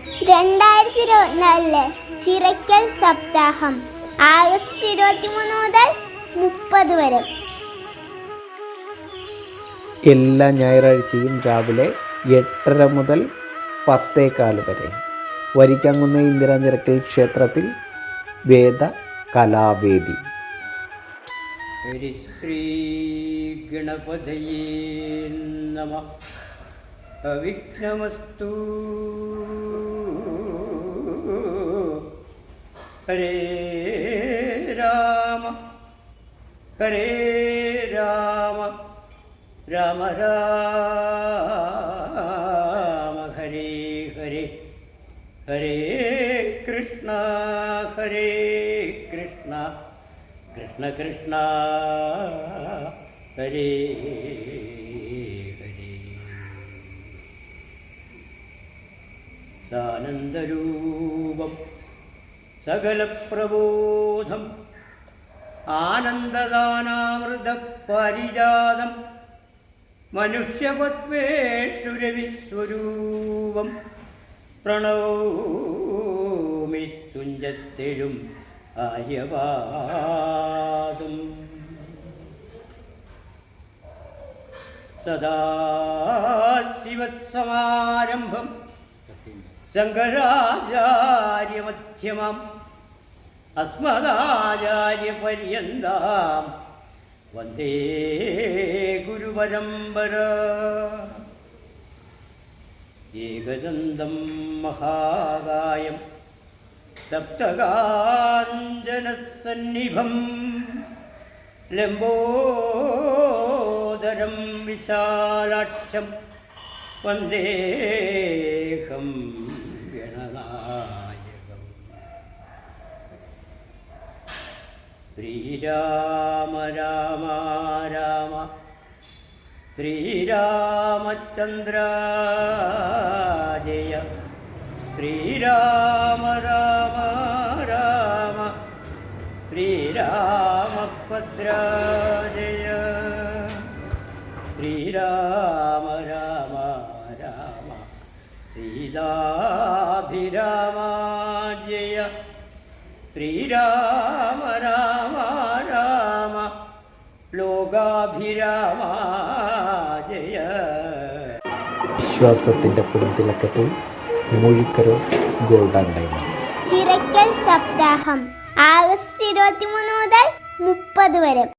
2024 ചിറയ്ക്കൽ സപ്താഹം ആഗസ്റ്റ് 23 മുതൽ 30 വരെ. എല്ലാ ഞായറാഴ്ചയും രാവിലെ 8:30 മുതൽ 10:15 വരെ വരിക്കാങ്കുന്ന് ഇന്ദിരാനിറക്കൽ ക്ഷേത്രത്തിൽ വേദ കലാവേദി. ശ്രീ ഗണപതയേ നമഃ. അവിഘ്നമസ്തു. ഹരേ രാമ ഹരേ രാമ രാമ രാമ ഹരേ ഹരേ ഹരേ കൃഷ്ണ ഹരേ കൃഷ്ണ കൃഷ്ണ കൃഷ്ണ ഹരേ ഹരേ. സാനന്ദരൂപം സകലപ്രബോധം ആനന്ദദാനാമൃതപാരിജാതം മനുഷ്യപത്മേശ്വരവിസ്വരൂപം പ്രണവോമി തുഞ്ചത്തെഴും ആര്യവാദം. സദാശിവസമാരംഭം ശങ്കരാചാര്യമധ്യമം അസ്മദാചാര്യപര്യന്താം വന്ദേ ഗുരുപരമ്പര. ഏകദന്തം മഹാകായം സപ്തകാഞ്ചനസന്നിഭം ലംബോദരം വിശാലാക്ഷം വന്ദേഹം ഗണനായകം. ശ്രീരാമ രാമ രാമ ശ്രീരാമചന്ദ്ര ജയ ശ്രീരാമ രാമ രാമ ശ്രീരാമഭദ്ര ജയ ശ്രീരാമ രാമ രാമ സീതാഭിരാമ ജയ ശ്രീരാമ രാമ രാമ ലോകാഭിരാമ ജയ. വിശ്വാസത്തിൻ്റെ പുറത്തിലക്കത്തിൽ മൂഴിക്കരോ ഗോൾഡ് ആൻഡ് ഡയമണ്ട്സ്. ചിറയ്ക്കൽ സപ്താഹം ആഗസ്റ്റ് 23 മുതൽ 30 വരെ.